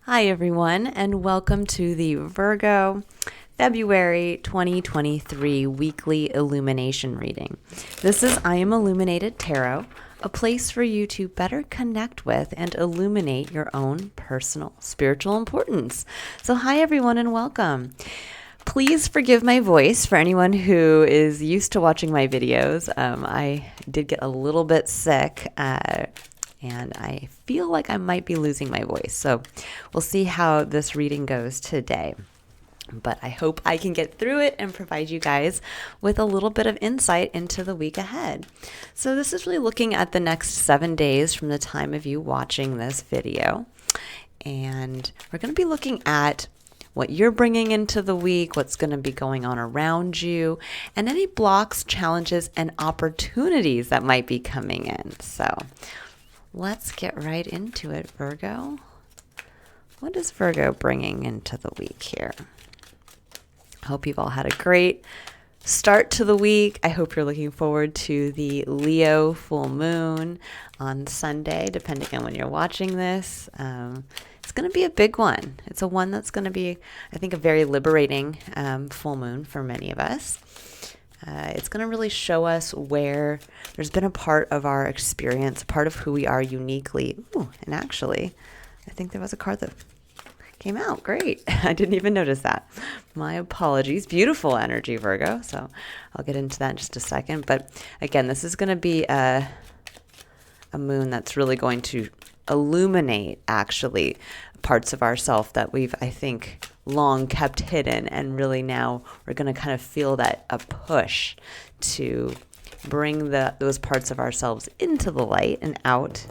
Hi, everyone, and welcome to the Virgo February 2023 weekly illumination reading. This is I Am Illuminated Tarot, a place for you to better connect with and illuminate your own personal spiritual importance. So, hi, everyone, and welcome. Please forgive my voice for anyone who is used to watching my videos. I did get a little bit sick. And I feel like I might be losing my voice. So we'll see how this reading goes today. But I hope I can get through it and provide you guys with a little bit of insight into the week ahead. So this is really looking at the next 7 days from the time of you watching this video. And we're going to be looking at what you're bringing into the week, what's going to be going on around you, and any blocks, challenges, and opportunities that might be coming in. So let's get right into it, Virgo. What is Virgo bringing into the week here? I hope you've all had a great start to the week. I hope you're looking forward to the Leo full moon on Sunday, depending on when you're watching this. It's going to be a big one. It's a one that's going to be, I think, a very liberating full moon for many of us. It's going to really show us where there's been a part of our experience, a part of who we are uniquely. Ooh, and actually, I think there was a card that came out. Great. I didn't even notice that. My apologies. Beautiful energy, Virgo. So I'll get into that in just a second. But again, this is going to be a moon that's really going to illuminate, actually, parts of ourself that we've, I think, long kept hidden, and really now we're going to kind of feel that a push to bring those parts of ourselves into the light and out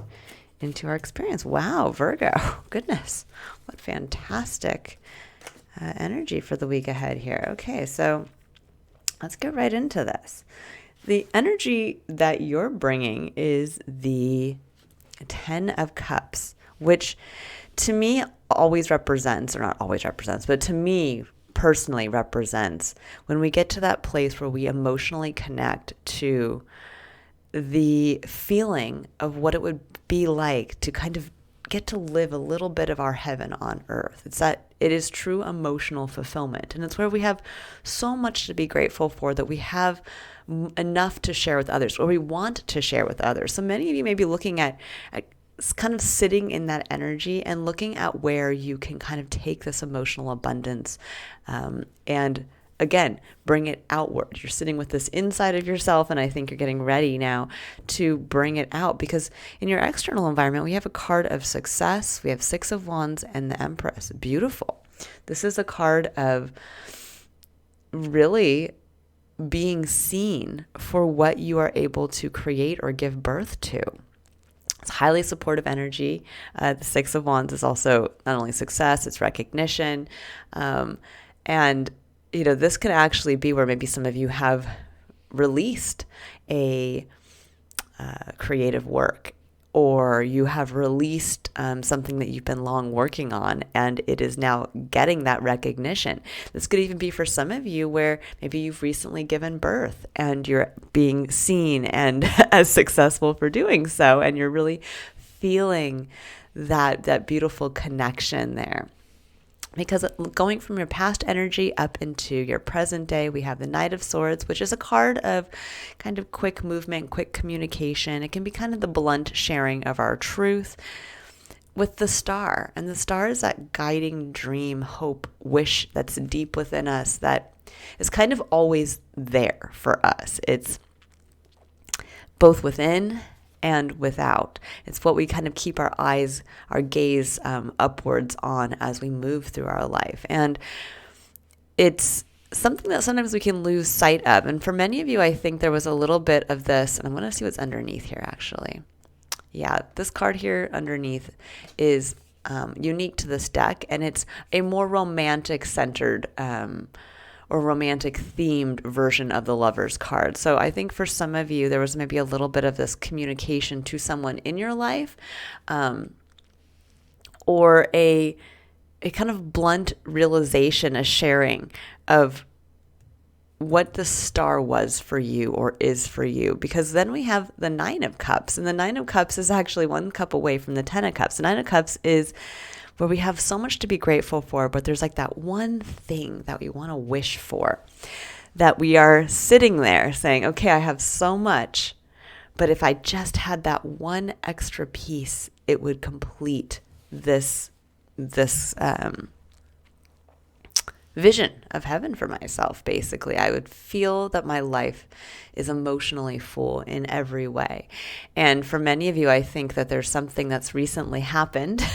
into our experience. Wow, Virgo, goodness, what fantastic energy for the week ahead here. Okay, so let's get right into this. The energy that you're bringing is the 10 of Cups, which to me always represents, or not always represents, but to me personally represents when we get to that place where we emotionally connect to the feeling of what it would be like to kind of get to live a little bit of our heaven on earth. It's that it is true emotional fulfillment. And it's where we have so much to be grateful for, that we have enough to share with others, or we want to share with others. So many of you may be looking at kind of sitting in that energy and looking at where you can kind of take this emotional abundance and again, bring it outward. You're sitting with this inside of yourself, and I think you're getting ready now to bring it out, because in your external environment, we have a card of success. We have 6 of Wands and the Empress. Beautiful. This is a card of really being seen for what you are able to create or give birth to. It's highly supportive energy. The 6 of Wands is also not only success, it's recognition. And, you know, this could actually be where maybe some of you have released a creative work, or you have released something that you've been long working on, and it is now getting that recognition. This could even be for some of you where maybe you've recently given birth and you're being seen and as successful for doing so, and you're really feeling that beautiful connection there. Because going from your past energy up into your present day, we have the Knight of Swords, which is a card of kind of quick movement, quick communication. It can be kind of the blunt sharing of our truth, with the Star. And the Star is that guiding dream, hope, wish that's deep within us, that is kind of always there for us. It's both within and without. It's what we kind of keep our gaze upwards on as we move through our life. And it's something that sometimes we can lose sight of. And for many of you, I think there was a little bit of this, and I'm going to see what's underneath here, actually. Yeah, this card here underneath is unique to this deck, and it's a more romantic-centered or romantic themed version of the Lover's card. So I think for some of you, there was maybe a little bit of this communication to someone in your life, or a kind of blunt realization, a sharing of what the Star was for you or is for you. Because then we have the Nine of Cups, and the Nine of Cups is actually one cup away from the Ten of Cups. The Nine of Cups is where we have so much to be grateful for, but there's like that one thing that we want to wish for, that we are sitting there saying, okay, I have so much, but if I just had that one extra piece, it would complete this vision of heaven for myself. Basically, I would feel that my life is emotionally full in every way. And for many of you, I think that there's something that's recently happened.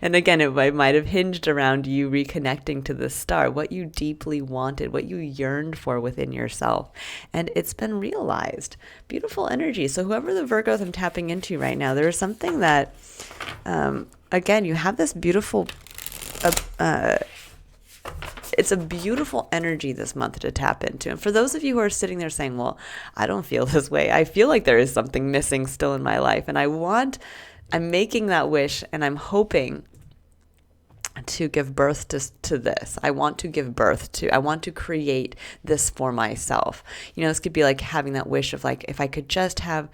And again, it might have hinged around you reconnecting to the star, what you deeply wanted, what you yearned for within yourself. And it's been realized. Beautiful energy. So whoever the Virgos I'm tapping into right now, there is something that, again, you have this beautiful it's a beautiful energy this month to tap into. And for those of you who are sitting there saying, well, I don't feel this way. I feel like there is something missing still in my life. And I'm making that wish, and I'm hoping to give birth to this. I want to create this for myself. This could be like having that wish of like, if I could just have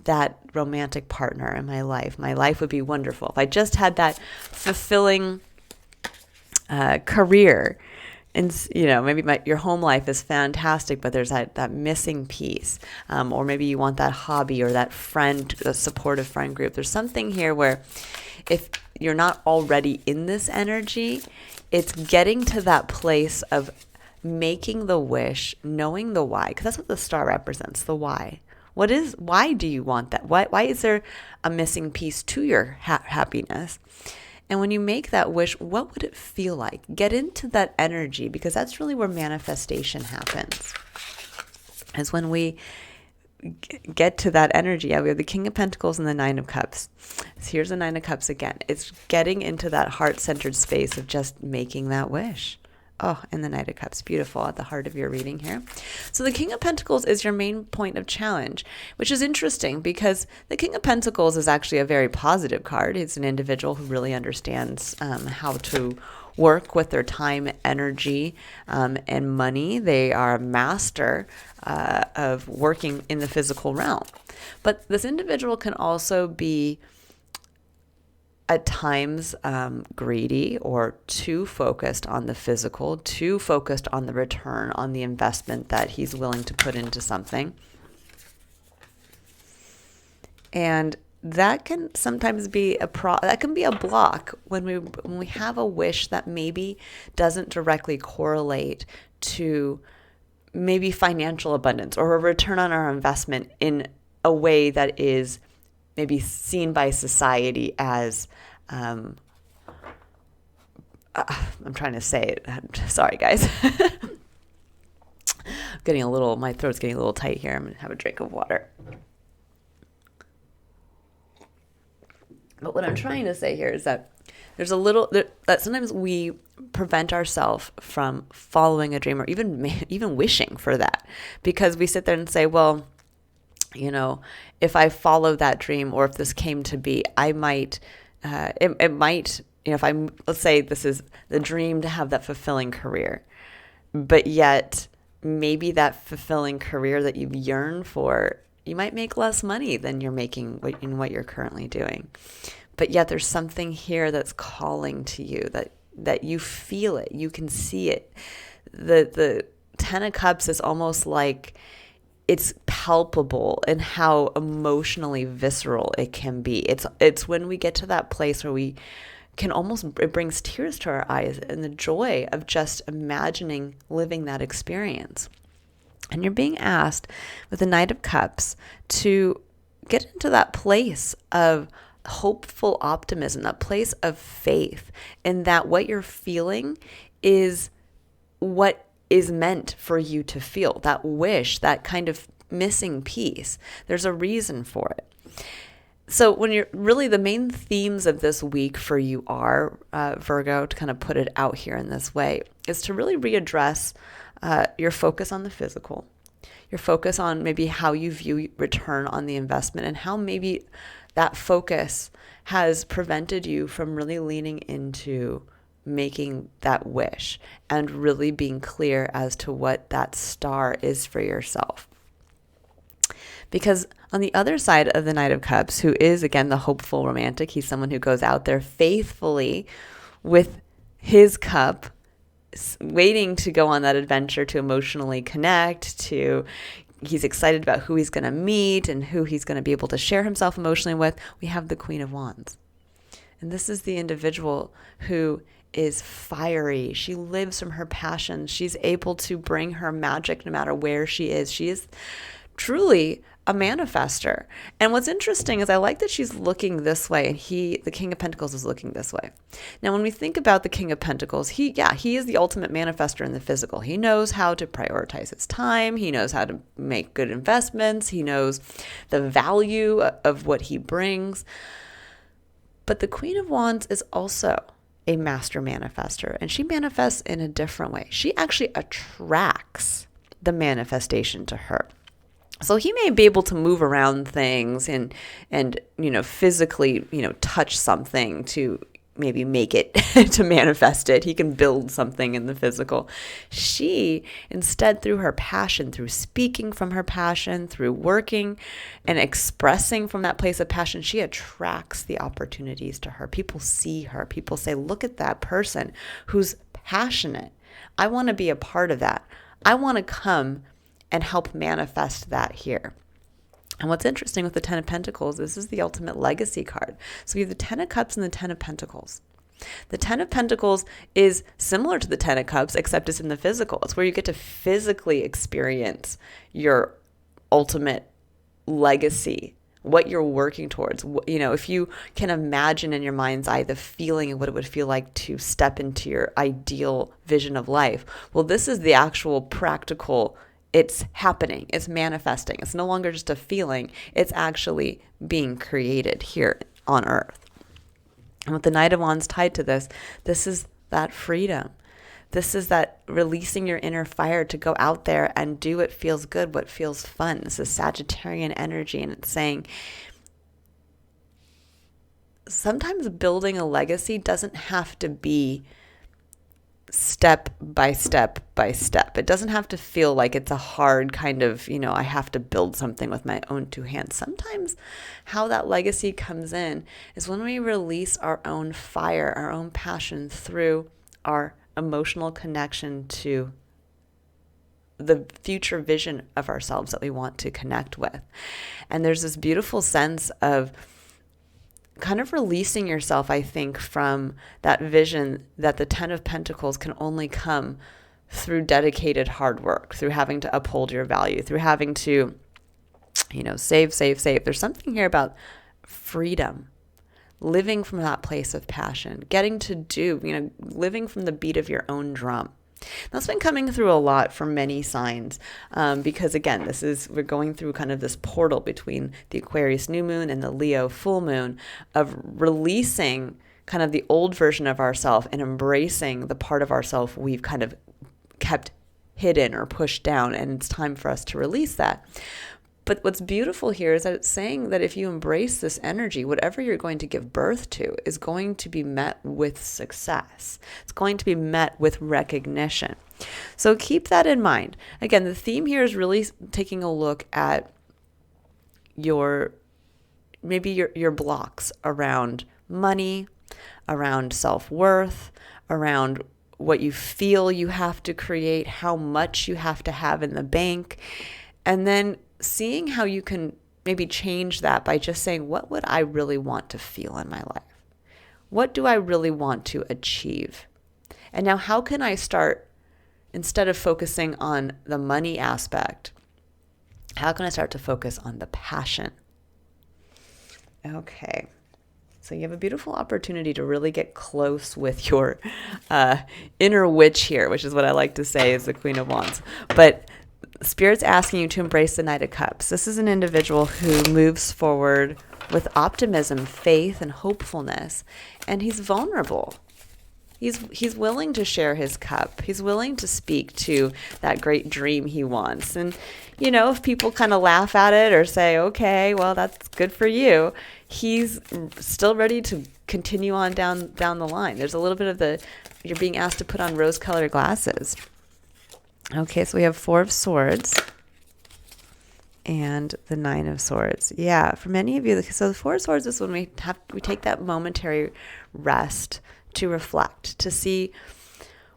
that romantic partner in my life would be wonderful. If I just had that fulfilling career. And, maybe your home life is fantastic, but there's that missing piece. Or maybe you want that hobby or that friend, a supportive friend group. There's something here where if you're not already in this energy, it's getting to that place of making the wish, knowing the why, because that's what the star represents, the why. Why do you want that? Why is there a missing piece to your happiness? And when you make that wish, what would it feel like? Get into that energy, because that's really where manifestation happens. Is when we get to that energy. Yeah, we have the King of Pentacles and the Nine of Cups. So here's the Nine of Cups again. It's getting into that heart-centered space of just making that wish. Oh, and the Knight of Cups, beautiful, at the heart of your reading here. So the King of Pentacles is your main point of challenge, which is interesting because the King of Pentacles is actually a very positive card. It's an individual who really understands how to work with their time, energy, and money. They are a master of working in the physical realm. But this individual can also be at times greedy or too focused on the physical, too focused on the return on the investment that he's willing to put into something. And that can sometimes be that can be a block when we have a wish that maybe doesn't directly correlate to maybe financial abundance or a return on our investment in a way that is maybe seen by society as, I'm trying to say it. Sorry, guys. My throat's getting a little tight here. I'm going to have a drink of water. But what I'm trying to say here is that there's that sometimes we prevent ourselves from following a dream or even wishing for that, because we sit there and say, well, if I follow that dream, or if this came to be, I might, it might, let's say this is the dream to have that fulfilling career, but yet maybe that fulfilling career that you yearn for, you might make less money than you're making in what you're currently doing. But yet there's something here that's calling to you, that you feel it, you can see it. The Ten of Cups is almost like it's palpable in how emotionally visceral it can be. It's when we get to that place where we can it brings tears to our eyes and the joy of just imagining living that experience. And you're being asked with the Knight of Cups to get into that place of hopeful optimism, that place of faith, in that what you're feeling is what is meant for you to feel. That wish, that kind of missing piece, there's a reason for it. So when you're really, the main themes of this week for you are, Virgo, to kind of put it out here in this way, is to really readdress your focus on the physical, your focus on maybe how you view return on the investment, and how maybe that focus has prevented you from really leaning into making that wish and really being clear as to what that star is for yourself. Because On the other side of the Knight of Cups, who is, again, the hopeful romantic, he's someone who goes out there faithfully with his cup, waiting to go on that adventure to emotionally connect, he's excited about who he's going to meet and who he's going to be able to share himself emotionally with. We have the Queen of Wands. And this is the individual who is fiery. She lives from her passion. She's able to bring her magic no matter where she is. She is truly a manifester. And what's interesting is I like that she's looking this way, and the King of Pentacles, is looking this way. Now, when we think about the King of Pentacles, he is the ultimate manifester in the physical. He knows how to prioritize his time. He knows how to make good investments. He knows the value of what he brings. But the Queen of Wands is also a master manifester, and she manifests in a different way. She actually attracts the manifestation to her. So he may be able to move around things and physically, touch something to maybe make it, to manifest it. He can build something in the physical. She, instead, through her passion, through speaking from her passion, through working and expressing from that place of passion, she attracts the opportunities to her. People see her. People say, look at that person who's passionate. I want to be a part of that. I want to come and help manifest that here. And what's interesting with the Ten of Pentacles, this is the ultimate legacy card. So we have the Ten of Cups and the Ten of Pentacles. The Ten of Pentacles is similar to the Ten of Cups, except it's in the physical. It's where you get to physically experience your ultimate legacy, what you're working towards. If you can imagine in your mind's eye the feeling of what it would feel like to step into your ideal vision of life. Well, this is the actual practical. It's happening. It's manifesting. It's no longer just a feeling. It's actually being created here on Earth. And with the Knight of Wands tied to this is that freedom. This is that releasing your inner fire to go out there and do what feels good, what feels fun. This is Sagittarian energy, and it's saying sometimes building a legacy doesn't have to be step by step by step. It doesn't have to feel like it's a hard kind of, I have to build something with my own two hands. Sometimes how that legacy comes in is when we release our own fire, our own passion through our emotional connection to the future vision of ourselves that we want to connect with. And there's this beautiful sense of kind of releasing yourself, I think, from that vision that the Ten of Pentacles can only come through dedicated hard work, through having to uphold your value, through having to, save. There's something here about freedom, living from that place of passion, getting to do, living from the beat of your own drum. That's been coming through a lot for many signs because, again, we're going through kind of this portal between the Aquarius new moon and the Leo full moon of releasing kind of the old version of ourself and embracing the part of ourself we've kind of kept hidden or pushed down, and it's time for us to release that. But what's beautiful here is that it's saying that if you embrace this energy, whatever you're going to give birth to is going to be met with success. It's going to be met with recognition. So keep that in mind. Again, the theme here is really taking a look at your blocks around money, around self-worth, around what you feel you have to create, how much you have to have in the bank, and then seeing how you can maybe change that by just saying, what would I really want to feel in my life? What do I really want to achieve? And now how can I start, instead of focusing on the money aspect, how can I start to focus on the passion? Okay. So you have a beautiful opportunity to really get close with your inner witch here, which is what I like to say is the Queen of Wands. But Spirit's asking you to embrace the Knight of Cups. This is an individual who moves forward with optimism, faith, and hopefulness, and he's vulnerable. He's willing to share his cup. He's willing to speak to that great dream he wants. And, if people kind of laugh at it or say, okay, well, that's good for you, he's still ready to continue on down the line. There's a little bit of you're being asked to put on rose-colored glasses. Okay, so we have Four of Swords and the Nine of Swords. Yeah, for many of you, so the Four of Swords is when we take that momentary rest to reflect, to see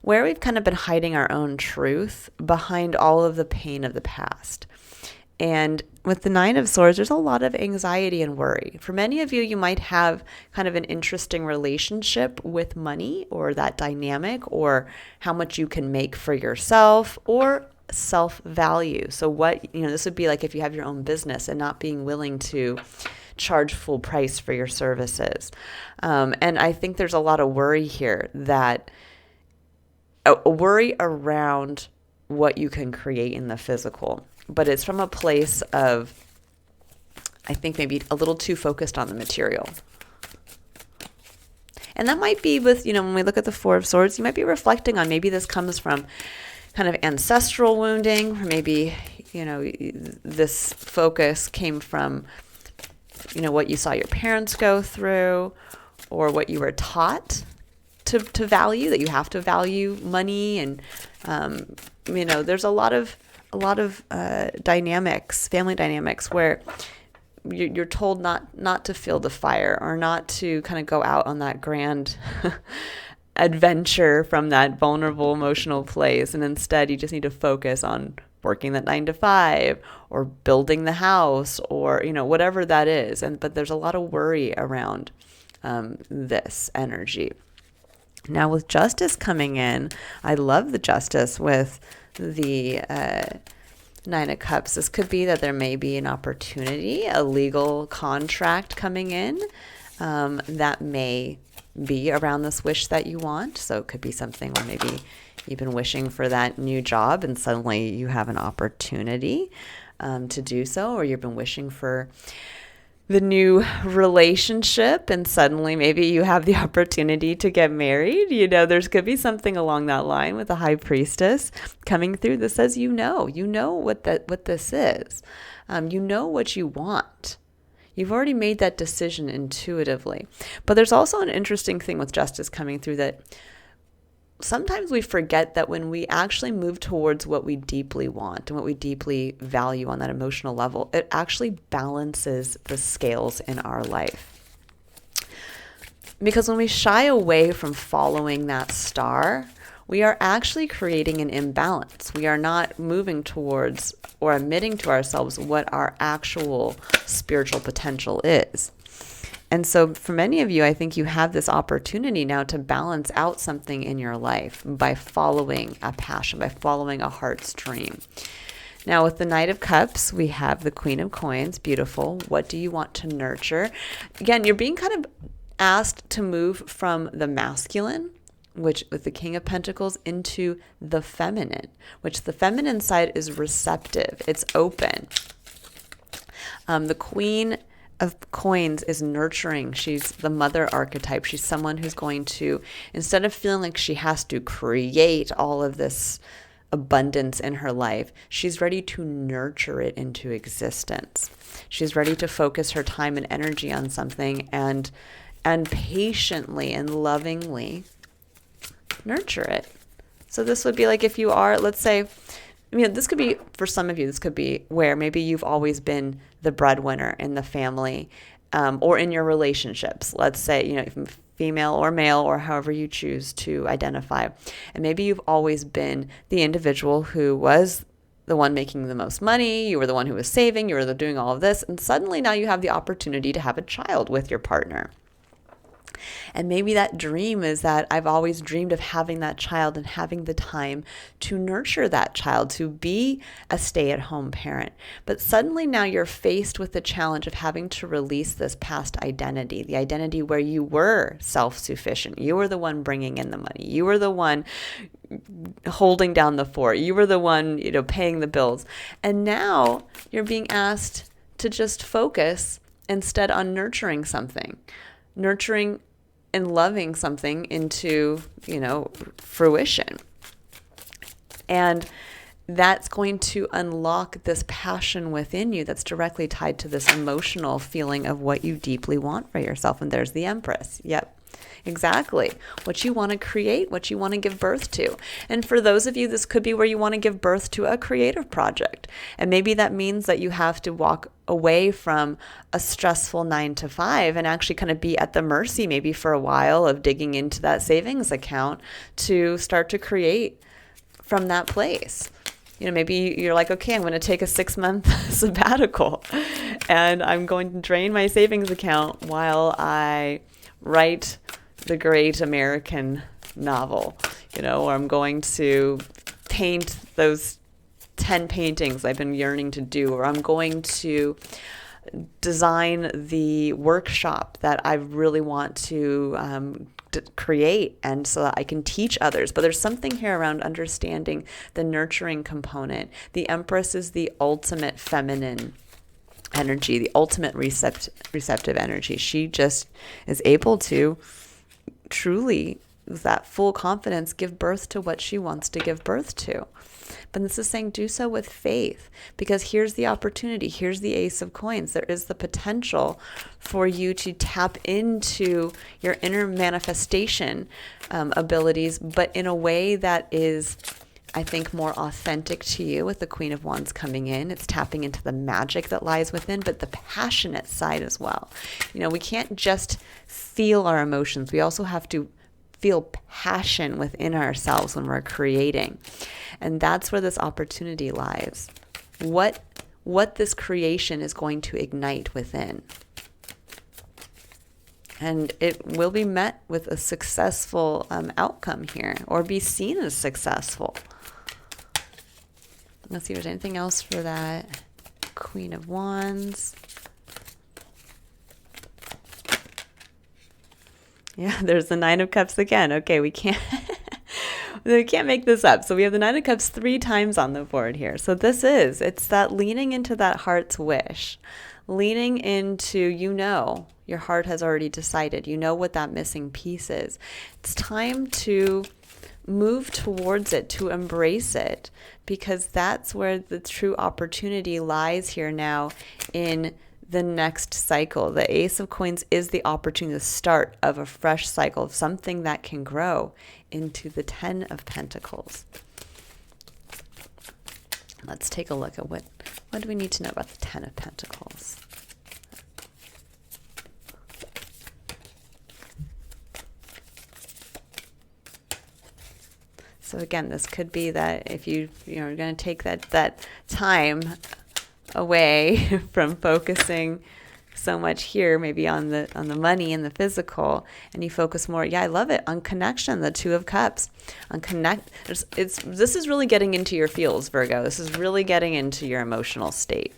where we've kind of been hiding our own truth behind all of the pain of the past. And with the Nine of Swords, there's a lot of anxiety and worry. For many of you, you might have kind of an interesting relationship with money, or that dynamic, or how much you can make for yourself, or self-value. So this would be like if you have your own business and not being willing to charge full price for your services. And I think there's a lot of worry here, that a worry around what you can create in the physical. But it's from a place of, I think, maybe a little too focused on the material. And that might be with, when we look at the Four of Swords, you might be reflecting on, maybe this comes from kind of ancestral wounding, or maybe, this focus came from, what you saw your parents go through, or what you were taught to value, that you have to value money. And, there's a lot of dynamics, family dynamics, where you're told not to feel the fire, or not to kind of go out on that grand adventure from that vulnerable emotional place. And instead, you just need to focus on working that 9 to 5, or building the house, or, whatever that is. But there's a lot of worry around this energy. Now, with Justice coming in, I love the Justice with the Nine of Cups. This could be that there may be an opportunity, a legal contract coming in that may be around this wish that you want. So it could be something where maybe you've been wishing for that new job and suddenly you have an opportunity to do so, or you've been wishing for the new relationship and suddenly maybe you have the opportunity to get married. There's could be something along that line with the High Priestess coming through that says, what this is. What you want. You've already made that decision intuitively. But there's also an interesting thing with Justice coming through, that sometimes we forget that when we actually move towards what we deeply want and what we deeply value on that emotional level, it actually balances the scales in our life. Because when we shy away from following that star, we are actually creating an imbalance. We are not moving towards or admitting to ourselves what our actual spiritual potential is. And so for many of you, I think you have this opportunity now to balance out something in your life by following a passion, by following a heart's dream. Now, with the Knight of Cups, we have the Queen of Coins. Beautiful. What do you want to nurture? Again, you're being kind of asked to move from the masculine, which with the King of Pentacles, into the feminine, which the feminine side is receptive. It's open. The Queen of Coins is nurturing. She's the mother archetype. She's someone who's going to, instead of feeling like she has to create all of this abundance in her life, she's ready to nurture it into existence. She's ready to focus her time and energy on something and patiently and lovingly nurture it. So this would be like if you are, let's say, this could be, for some of you, this could be where maybe you've always been the breadwinner in the family, or in your relationships. Let's say, female or male, or however you choose to identify. And maybe you've always been the individual who was the one making the most money. You were the one who was saving. You were doing all of this. And suddenly now you have the opportunity to have a child with your partner. And maybe that dream is that I've always dreamed of having that child and having the time to nurture that child, to be a stay-at-home parent. But suddenly now you're faced with the challenge of having to release this past identity, the identity where you were self-sufficient. You were the one bringing in the money. You were the one holding down the fort. You were the one, paying the bills. And now you're being asked to just focus instead on nurturing something, nurturing and loving something into, fruition. And that's going to unlock this passion within you that's directly tied to this emotional feeling of what you deeply want for yourself. And there's the Empress. Yep. Exactly. What you want to create, what you want to give birth to. And for those of you, this could be where you want to give birth to a creative project. And maybe that means that you have to walk away from a stressful 9 to 5 and actually kind of be at the mercy, maybe for a while, of digging into that savings account to start to create from that place. Maybe you're like, okay, I'm going to take a 6-month sabbatical and I'm going to drain my savings account while I write the great American novel, or I'm going to paint those 10 paintings I've been yearning to do, or I'm going to design the workshop that I really want to create, and so that I can teach others. But there's something here around understanding the nurturing component. The Empress is the ultimate feminine energy, the ultimate receptive energy. She just is able to truly, with that full confidence, give birth to what she wants to give birth to. But this is saying do so with faith, because here's the opportunity. Here's the Ace of Coins. There is the potential for you to tap into your inner manifestation abilities, but in a way that is, I think, more authentic to you. With the Queen of Wands coming in, it's tapping into the magic that lies within, but the passionate side as well. We can't just feel our emotions. We also have to feel passion within ourselves when we're creating. And that's where this opportunity lies. What this creation is going to ignite within. And it will be met with a successful outcome here, or be seen as successful. Let's see if there's anything else for that Queen of Wands. Yeah, there's the Nine of Cups again. Okay, we can't make this up. So we have the Nine of Cups 3 times on the board here. So it's that leaning into that heart's wish, leaning into, your heart has already decided, what that missing piece is. It's time to move towards it, to embrace it, because that's where the true opportunity lies here now in the next cycle. The Ace of Coins is the opportunity, the start of a fresh cycle, of something that can grow into the 10 of Pentacles. Let's take a look at what do we need to know about the 10 of Pentacles. So again, this could be that if you're going to take that time away from focusing so much here, maybe on the money and the physical, and you focus more, I love it, on connection, the Two of Cups, on this is really getting into your feels, Virgo. This is really getting into your emotional state,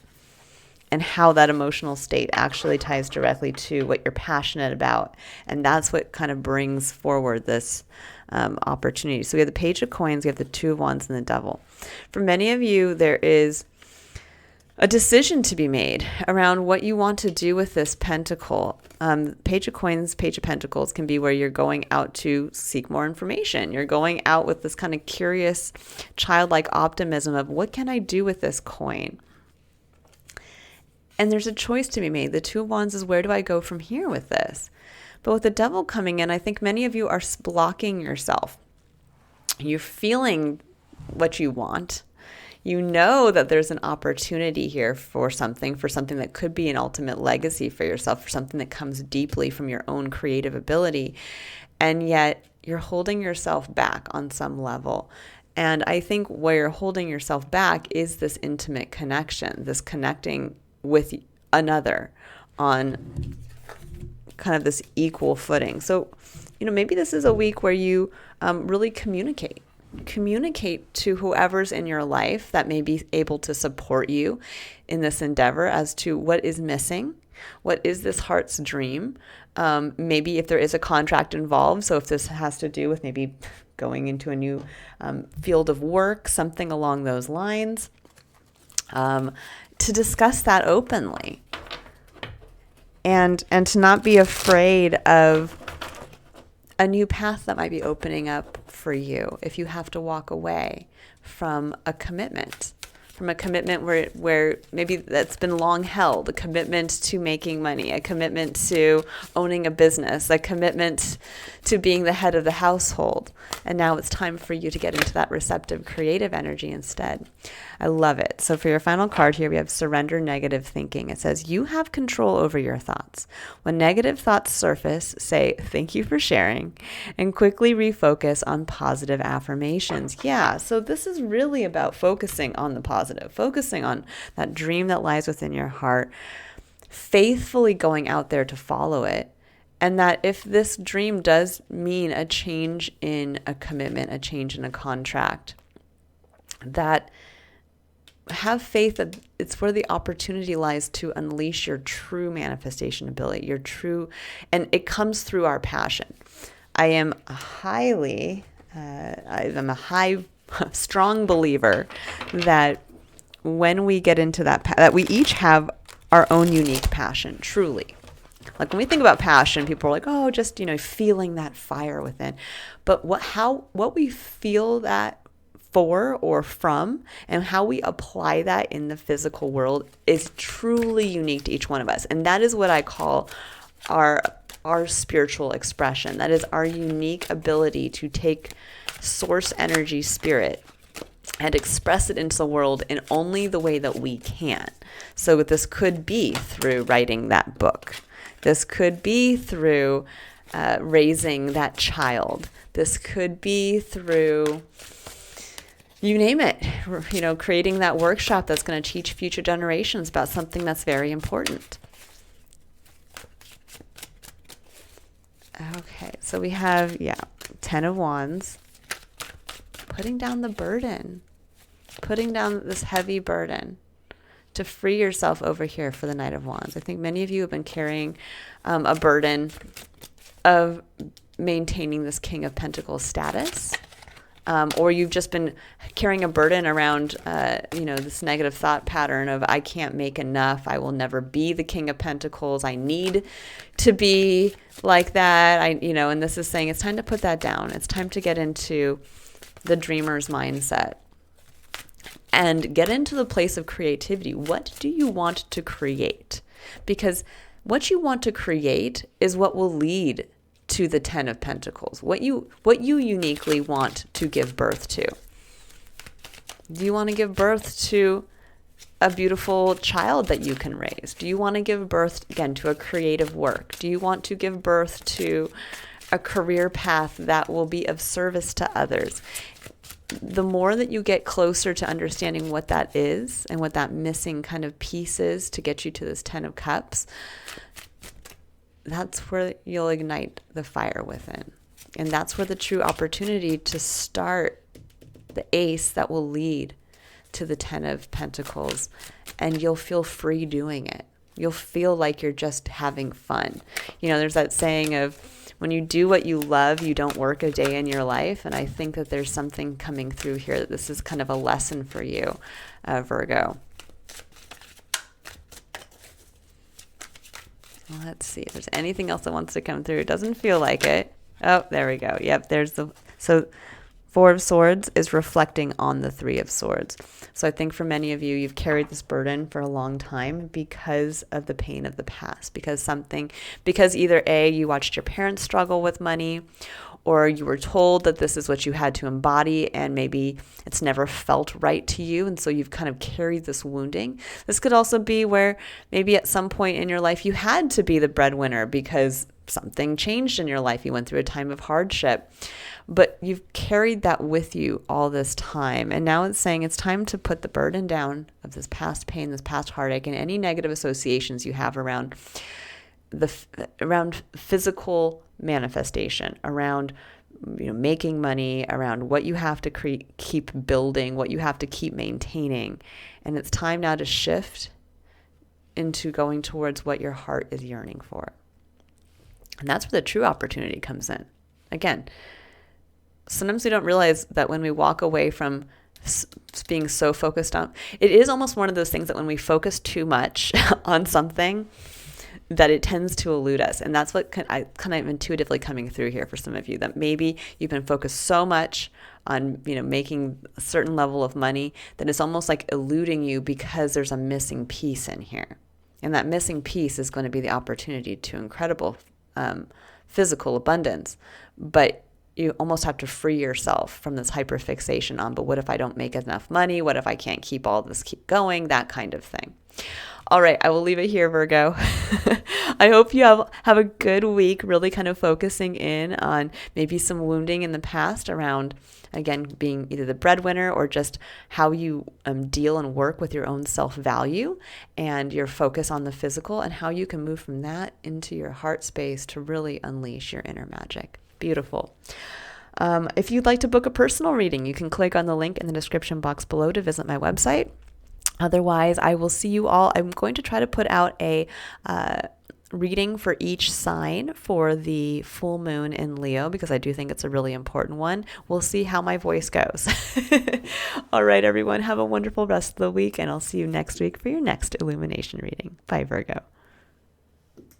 and how that emotional state actually ties directly to what you're passionate about. And that's what kind of brings forward this opportunity. So we have the Page of Coins, we have the Two of Wands, and the Devil. For many of you, there is a decision to be made around what you want to do with this pentacle. Page of Coins, Page of Pentacles can be where you're going out to seek more information. You're going out with this kind of curious, childlike optimism of, what can I do with this coin? And there's a choice to be made. The Two of Wands is, where do I go from here with this? But with the Devil coming in, I think many of you are blocking yourself. You're feeling what you want. You know that there's an opportunity here for something that could be an ultimate legacy for yourself, for something that comes deeply from your own creative ability. And yet you're holding yourself back on some level. And I think where you're holding yourself back is this intimate connection, this connecting with another on kind of this equal footing. So, maybe this is a week where you really communicate to whoever's in your life that may be able to support you in this endeavor as to what is missing, what is this heart's dream. Maybe if there is a contract involved, so if this has to do with maybe going into a new field of work, something along those lines, to discuss that openly, and to not be afraid of a new path that might be opening up for you if you have to walk away from a commitment, from a commitment where maybe that's been long held, a commitment to making money, a commitment to owning a business, a commitment to being the head of the household. And now it's time for you to get into that receptive, creative energy instead. I love it. So for your final card here, we have surrender negative thinking. It says, you have control over your thoughts. When negative thoughts surface, say, thank you for sharing, and quickly refocus on positive affirmations. Yeah, so this is really about focusing on the positive, focusing on that dream that lies within your heart, faithfully going out there to follow it. And that if this dream does mean a change in a commitment, a change in a contract, that have faith that it's where the opportunity lies to unleash your true manifestation ability, your true, and it comes through our passion. I am a strong believer that when we get into that we each have our own unique passion, truly. Like when we think about passion, people are like, oh, just, feeling that fire within. But what we feel that for or from and how we apply that in the physical world is truly unique to each one of us. And that is what I call our spiritual expression. That is our unique ability to take source energy, spirit, and express it into the world in only the way that we can. So this could be through writing that book. This could be through raising that child. This could be through, you name it, creating that workshop that's going to teach future generations about something that's very important. Okay, so we have, 10 of Wands, putting down the burden, putting down this heavy burden to free yourself over here for the Knight of Wands. I think many of you have been carrying a burden of maintaining this King of Pentacles status, or you've just been carrying a burden around, this negative thought pattern of I can't make enough. I will never be the King of Pentacles. I need to be like that. And this is saying it's time to put that down. It's time to get into the dreamer's mindset and get into the place of creativity. What do you want to create? Because what you want to create is what will lead to the 10 of Pentacles, what you uniquely want to give birth to. Do you want to give birth to a beautiful child that you can raise? Do you want to give birth, again, to a creative work? Do you want to give birth to a career path that will be of service to others? The more that you get closer to understanding what that is and what that missing kind of piece is to get you to this 10 of Cups, that's where you'll ignite the fire within. And that's where the true opportunity to start the ace that will lead to the 10 of Pentacles. And you'll feel free doing it. You'll feel like you're just having fun. There's that saying of, when you do what you love, you don't work a day in your life. And I think that there's something coming through here that this is kind of a lesson for you, Virgo. Let's see if there's anything else that wants to come through. It doesn't feel like it. Oh, there we go. Yep, so 4 of Swords is reflecting on the 3 of Swords. So I think for many of you, you've carried this burden for a long time because of the pain of the past, because either A, you watched your parents struggle with money, or you were told that this is what you had to embody and maybe it's never felt right to you. And so you've kind of carried this wounding. This could also be where maybe at some point in your life, you had to be the breadwinner because something changed in your life. You went through a time of hardship, but you've carried that with you all this time. And now it's saying it's time to put the burden down of this past pain, this past heartache, and any negative associations you have around physical manifestation, around making money, around what you have to keep building, what you have to keep maintaining. And it's time now to shift into going towards what your heart is yearning for. And that's where the true opportunity comes in. Again, sometimes we don't realize that when we walk away from being so focused on, it is almost one of those things that when we focus too much on something, that it tends to elude us. And that's what I kind of intuitively coming through here for some of you, that maybe you've been focused so much on, making a certain level of money, then it's almost like eluding you because there's a missing piece in here. And that missing piece is going to be the opportunity to incredible physical abundance. But you almost have to free yourself from this hyperfixation on, but what if I don't make enough money? What if I can't keep all this keep going? That kind of thing. All right, I will leave it here, Virgo. I hope you have a good week, really kind of focusing in on maybe some wounding in the past around, again, being either the breadwinner or just how you deal and work with your own self-value and your focus on the physical and how you can move from that into your heart space to really unleash your inner magic. Beautiful. If you'd like to book a personal reading, you can click on the link in the description box below to visit my website. Otherwise, I will see you all. I'm going to try to put out a reading for each sign for the full moon in Leo because I do think it's a really important one. We'll see how my voice goes. All right, everyone, have a wonderful rest of the week, and I'll see you next week for your next illumination reading. Bye, Virgo.